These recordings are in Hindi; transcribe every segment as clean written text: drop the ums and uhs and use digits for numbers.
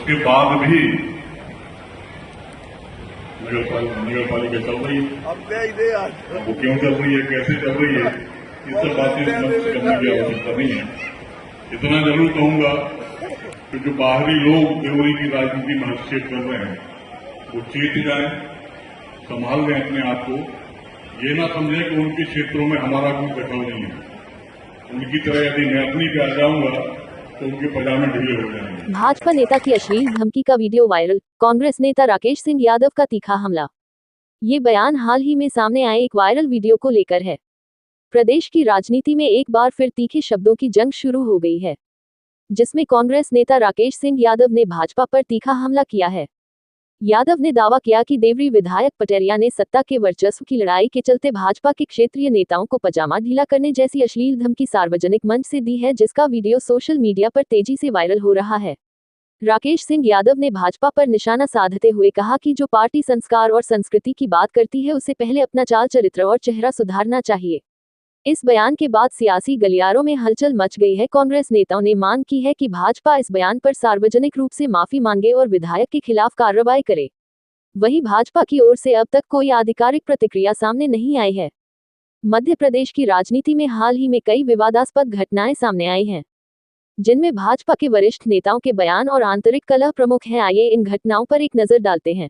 उसके बाद भी नगर पालिका चल रही है। वो क्यों चल रही है, कैसे चल रही है, ये सब बातें मंच करने की आवश्यकता नहीं है। इतना जरूर कहूंगा कि जो बाहरी लोग देवरी की राजनीति में हस्तक्षेप कर रहे हैं वो चेत जाए, संभाल लें अपने आप को। ये ना समझें कि उनके क्षेत्रों में हमारा कोई दखल नहीं है। उनकी तरह यदि मैं अपनी पे आ जाऊंगा तो उनके पजामे ढीले हो जाएंगे। भाजपा नेता की अश्लील धमकी का वीडियो वायरल, कांग्रेस नेता राकेश सिंह यादव का तीखा हमला। ये बयान हाल ही में सामने आए एक वायरल वीडियो को लेकर है। प्रदेश की राजनीति में एक बार फिर तीखे शब्दों की जंग शुरू हो गई है, जिसमें कांग्रेस नेता राकेश सिंह यादव ने भाजपा पर तीखा हमला किया है। यादव ने दावा किया कि देवरी विधायक पटेरिया ने सत्ता के वर्चस्व की लड़ाई के चलते भाजपा के क्षेत्रीय नेताओं को पजामा ढीला करने जैसी अश्लील धमकी सार्वजनिक मंच से दी है, जिसका वीडियो सोशल मीडिया पर तेजी से वायरल हो रहा है। राकेश सिंह यादव ने भाजपा पर निशाना साधते हुए कहा कि जो पार्टी संस्कार और संस्कृति की बात करती है उसे पहले अपना चाल चरित्र और चेहरा सुधारना चाहिए। इस बयान के बाद सियासी गलियारों में हलचल मच गई है। कांग्रेस नेताओं ने मांग की है कि भाजपा इस बयान पर सार्वजनिक रूप से माफी मांगे और विधायक के खिलाफ कार्रवाई करे। वहीं भाजपा की ओर से अब तक कोई आधिकारिक प्रतिक्रिया सामने नहीं आई है। मध्य प्रदेश की राजनीति में हाल ही में कई विवादास्पद घटनाएं सामने आई हैं, जिनमें भाजपा के वरिष्ठ नेताओं के बयान और आंतरिक कलह प्रमुख हैं। आइए इन घटनाओं पर एक नजर डालते हैं।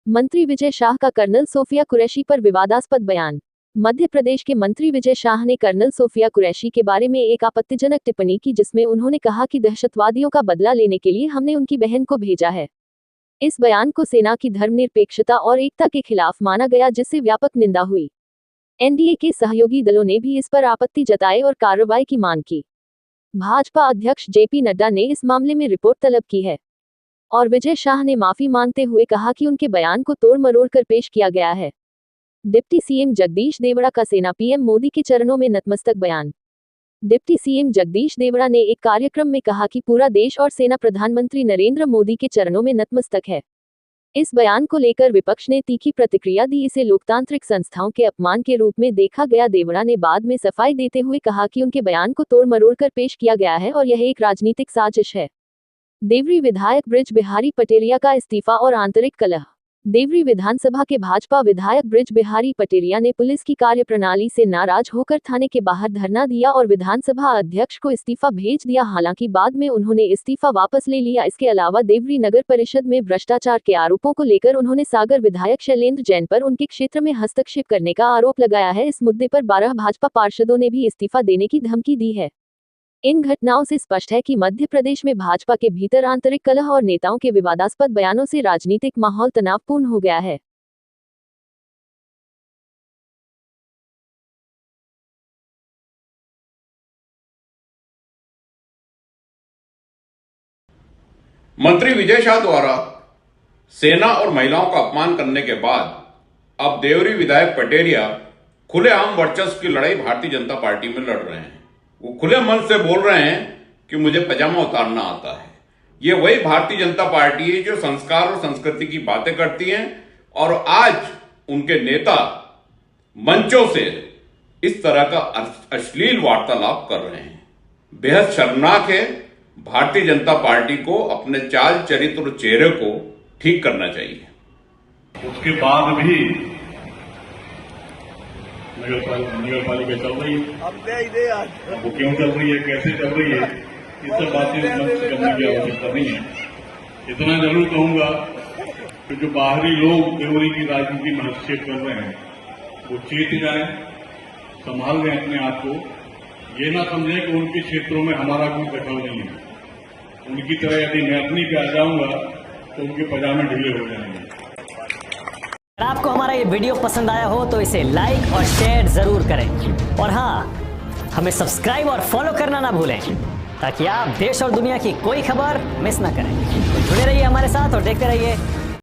मंत्री विजय शाह का कर्नल सोफिया कुरैशी पर विवादास्पद बयान। मध्य प्रदेश के मंत्री विजय शाह ने कर्नल सोफिया कुरैशी के बारे में एक आपत्तिजनक टिप्पणी की, जिसमें उन्होंने कहा कि दहशतवादियों का बदला लेने के लिए हमने उनकी बहन को भेजा है। इस बयान को सेना की धर्मनिरपेक्षता और एकता के खिलाफ माना गया, जिससे व्यापक निंदा हुई। एनडीए के सहयोगी दलों ने भी इस पर आपत्ति जताई और कार्रवाई की मांग की। भाजपा अध्यक्ष जेपी नड्डा ने इस मामले में रिपोर्ट तलब की है और विजय शाह ने माफी मांगते हुए कहा कि उनके बयान को तोड़ मरोड़ कर पेश किया गया है। डिप्टी सीएम जगदीश देवड़ा का सेना पीएम मोदी के चरणों में नतमस्तक बयान। डिप्टी सीएम जगदीश देवड़ा ने एक कार्यक्रम में कहा कि पूरा देश और सेना प्रधानमंत्री नरेंद्र मोदी के चरणों में नतमस्तक है। इस बयान को लेकर विपक्ष ने तीखी प्रतिक्रिया दी। इसे लोकतांत्रिक संस्थाओं के अपमान के रूप में देखा गया। देवड़ा ने बाद में सफाई देते हुए कहा कि उनके बयान को तोड़ मरोड़ कर पेश किया गया है और यह एक राजनीतिक साजिश है। देवरी विधायक ब्रिज बिहारी पटेरिया का इस्तीफा और आंतरिक कलह। देवरी विधानसभा के भाजपा विधायक ब्रिज बिहारी पटेरिया ने पुलिस की कार्यप्रणाली से नाराज होकर थाने के बाहर धरना दिया और विधानसभा अध्यक्ष को इस्तीफा भेज दिया। हालांकि बाद में उन्होंने इस्तीफा वापस ले लिया। इसके अलावा देवरी नगर परिषद में भ्रष्टाचार के आरोपों को लेकर उन्होंने सागर विधायक शैलेंद्र जैन पर उनके क्षेत्र में हस्तक्षेप करने का आरोप लगाया है। इस मुद्दे पर 12 भाजपा पार्षदों ने भी इस्तीफा देने की धमकी दी है। इन घटनाओं से स्पष्ट है कि मध्य प्रदेश में भाजपा के भीतर आंतरिक कलह और नेताओं के विवादास्पद बयानों से राजनीतिक माहौल तनावपूर्ण हो गया है। मंत्री विजय शाह द्वारा सेना और महिलाओं का अपमान करने के बाद अब देवरी विधायक पटेरिया खुलेआम वर्चस्व की लड़ाई भारतीय जनता पार्टी में लड़ रहे हैं। वो खुले मन से बोल रहे हैं कि मुझे पजामा उतारना आता है। ये वही भारतीय जनता पार्टी है जो संस्कार और संस्कृति की बातें करती है और आज उनके नेता मंचों से इस तरह का अश्लील वार्तालाप कर रहे हैं। बेहद शर्मनाक है। भारतीय जनता पार्टी को अपने चाल चरित्र और चेहरे को ठीक करना चाहिए। उसके बाद भी नगर पालिका चल रही है। वो क्यों चल रही है, कैसे चल रही है, ये सब बातें मंच करने की आवश्यकता नहीं है। इतना जरूर कहूंगा कि जो बाहरी लोग देवरी की राजनीति में हस्तक्षेप कर रहे हैं वो चेत जाए, संभाल लें अपने आप को। ये ना समझें कि उनके क्षेत्रों में हमारा कोई दखल नहीं है। उनकी तरह यदि मैं अपनी पे आ जाऊंगा तो उनके पजामे ढीले हो जाएंगे। अगर आपको हमारा ये वीडियो पसंद आया हो तो इसे लाइक और शेयर जरूर करें और हाँ, हमें सब्सक्राइब और फॉलो करना ना भूलें ताकि आप देश और दुनिया की कोई खबर मिस ना करें। तो जुड़े रहिए हमारे साथ और देखते रहिए